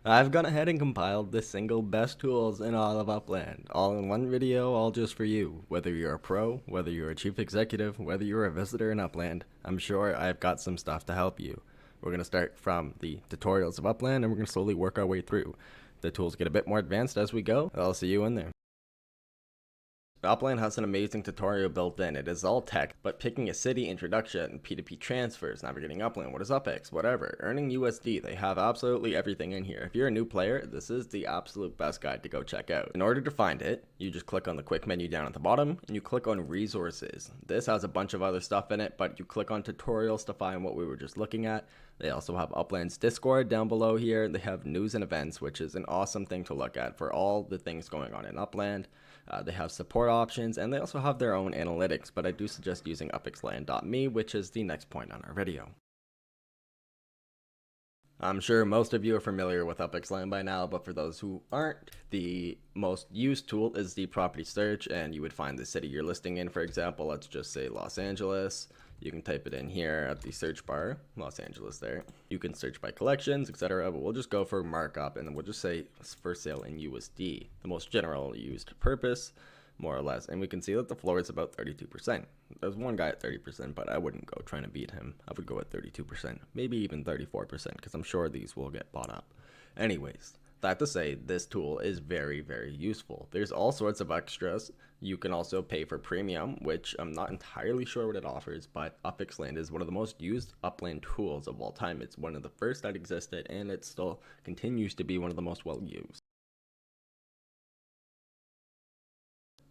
I've gone ahead and compiled the single best tools in all of Upland, all in one video, all just for you. Whether you're a pro, whether you're a chief executive, whether you're a visitor in Upland, I'm sure I've got some stuff to help you. We're going to start from the tutorials of Upland and we're going to slowly work our way through. The tools get a bit more advanced as we go. I'll see you in there. Upland has an amazing tutorial built in. It is all tech, but picking a city, introduction, P2P transfers, navigating Upland, what is UPX, whatever, earning USD, they have absolutely everything in here. If you're a new player, this is the absolute best guide to go check out. In order to find it, you just click on the quick menu down at the bottom, and you click on resources. This has a bunch of other stuff in it, but you click on tutorials to find what we were just looking at. They also have Upland's Discord down below here. They have news and events, which is an awesome thing to look at for all the things going on in Upland. They have support options, and they also have their own analytics, but I do suggest using uplandguide.me, which is the next point on our video. I'm sure most of you are familiar with UPX-Land by now, but for those who aren't, the most used tool is the property search, and you would find the city you're listing in. For example, let's just say Los Angeles. You can type it in here at the search bar, Los Angeles there. You can search by collections, etc., but we'll just go for markup, and then we'll just say for sale in USD, the most general used purpose, more or less. And we can see that the floor is about 32%. There's one guy at 30%, but I wouldn't go trying to beat him. I would go at 32%, maybe even 34%, because I'm sure these will get bought up. Anyways, that to say, this tool is very, very useful. There's all sorts of extras. You can also pay for premium, which I'm not entirely sure what it offers, but UPX-Land is one of the most used Upland tools of all time. It's one of the first that existed, and it still continues to be one of the most well used.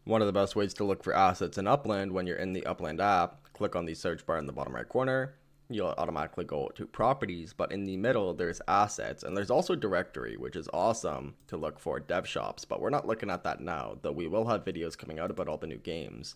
One of the best ways to look for assets in Upland when you're in the Upland app, click on the search bar in the bottom right corner. You'll automatically go to properties, but in the middle there's assets, and there's also directory, which is awesome to look for dev shops, but we're not looking at that now, though we will have videos coming out about all the new games.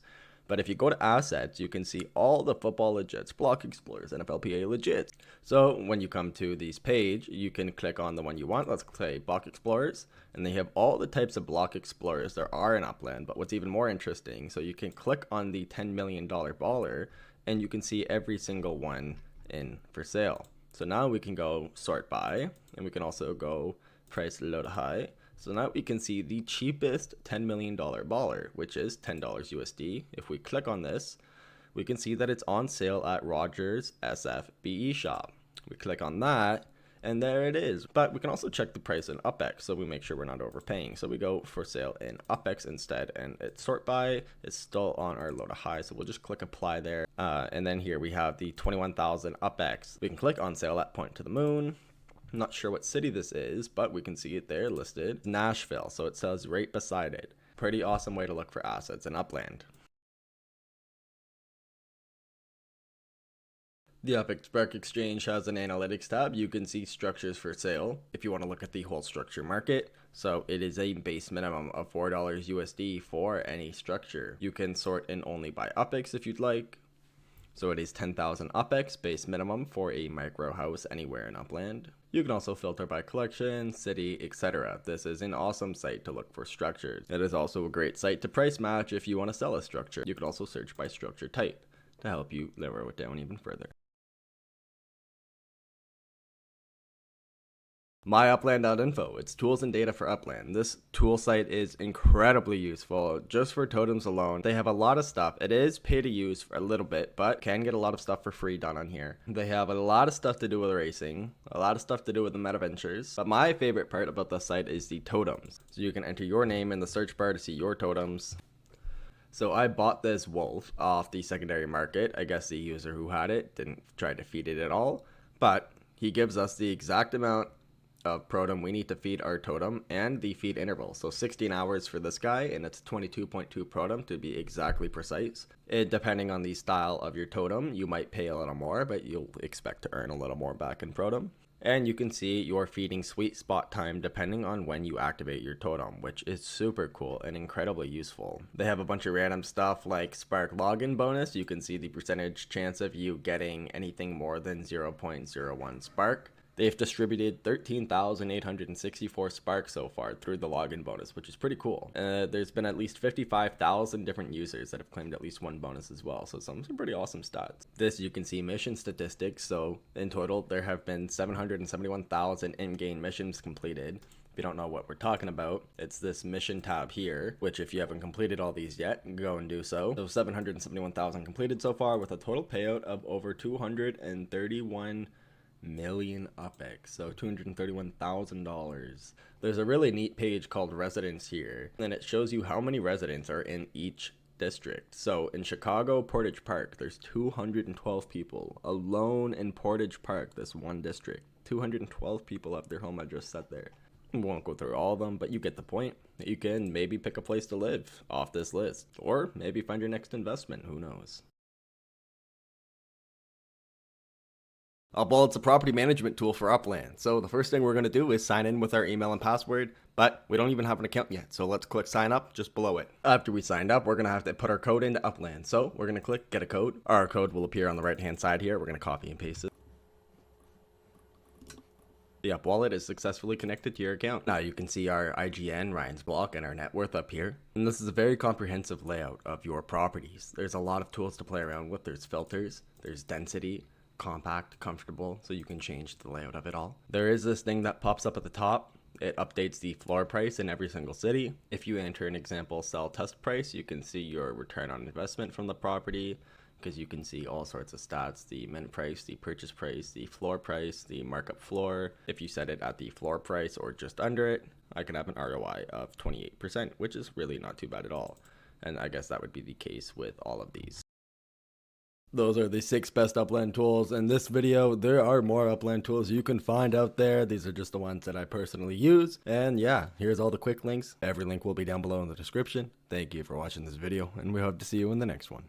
But if you go to assets, you can see all the football legits, block explorers, NFLPA legits. So when you come to this page, you can click on the one you want. Let's say block explorers, and they have all the types of block explorers there are in Upland. But what's even more interesting, so you can click on the $10 million baller, and you can see every single one in for sale. So now we can go sort by, and we can also go price low to high. So now we can see the cheapest $10 million baller, which is $10 USD. If we click on this, we can see that it's on sale at Rogers SFBE shop. We click on that, and there it is. But we can also check the price in UPX, so we make sure we're not overpaying. So we go for sale in UPX instead, and it's sort by. It's still on our low to high, so we'll just click apply there. And then here we have the 21,000 UPX. We can click on sale at Point to the Moon. I'm not sure what city this is, but we can see it there listed. Nashville, so it says right beside it. Pretty awesome way to look for assets in Upland. The UPX-Spark.Exchange has an analytics tab. You can see structures for sale if you want to look at the whole structure market. So it is a base minimum of $4 USD for any structure. You can sort in only by UPX if you'd like. So it is 10,000 UPX base minimum for a micro house anywhere in Upland. You can also filter by collection, city, etc. This is an awesome site to look for structures. It is also a great site to price match if you want to sell a structure. You can also search by structure type to help you narrow it down even further. MyUpland.info, it's tools and data for Upland. This tool site is incredibly useful just for totems alone. They have a lot of stuff. It is pay to use for a little bit, but can get a lot of stuff for free done on here. They have a lot of stuff to do with racing, a lot of stuff to do with the meta ventures. But my favorite part about the site is the totems. So you can enter your name in the search bar to see your totems. So I bought this wolf off the secondary market. I guess the user who had it didn't try to feed it at all, but he gives us the exact amount of protum we need to feed our totem and the feed interval. So 16 hours for this guy, and it's 22.2 protum to be exactly precise. Depending on the style of your totem, you might pay a little more, but you'll expect to earn a little more back in protum. And you can see your feeding sweet spot time depending on when you activate your totem, which is super cool and incredibly useful. They have a bunch of random stuff like Spark login bonus. You can see the percentage chance of you getting anything more than 0.01 Spark. They've distributed 13,864 Spark so far through the login bonus, which is pretty cool. There's been at least 55,000 different users that have claimed at least one bonus as well, so some pretty awesome stats. This, you can see mission statistics, so in total there have been 771,000 in-game missions completed. If you don't know what we're talking about, it's this mission tab here, which if you haven't completed all these yet, go and do so. So 771,000 completed so far with a total payout of over 231 million UPX, so $231,000. There's a really neat page called residents here, and it shows you how many residents are in each district. So in Chicago, Portage Park, there's 212 people alone in Portage Park, this one district. 212 people have their home address set there. We won't go through all of them, but you get the point. You can maybe pick a place to live off this list, or maybe find your next investment, who knows. Upball, it's a property management tool for Upland. So the first thing we're going to do is sign in with our email and password, but we don't even have an account yet. So let's click sign up just below it. After we signed up, we're going to have to put our code into Upland. So we're going to click get a code. Our code will appear on the right hand side here. We're going to copy and paste it. The Up wallet is successfully connected to your account. Now you can see our IGN, Ryan's block, and our net worth up here. And this is a very comprehensive layout of your properties. There's a lot of tools to play around with. There's filters, there's density, compact, comfortable, so you can change the layout of it all. There is this thing that pops up at the top. It updates the floor price in every single city. If you enter an example sell test price, you can see your return on investment from the property, because you can see all sorts of stats, the mint price, the purchase price, the floor price, the markup floor. If you set it at the floor price or just under it, I can have an ROI of 28%, which is really not too bad at all. And I guess that would be the case with all of these. Those are the 6 best Upland tools. In this video, there are more Upland tools you can find out there. These are just the ones that I personally use. And yeah, here's all the quick links. Every link will be down below in the description. Thank you for watching this video, and we hope to see you in the next one.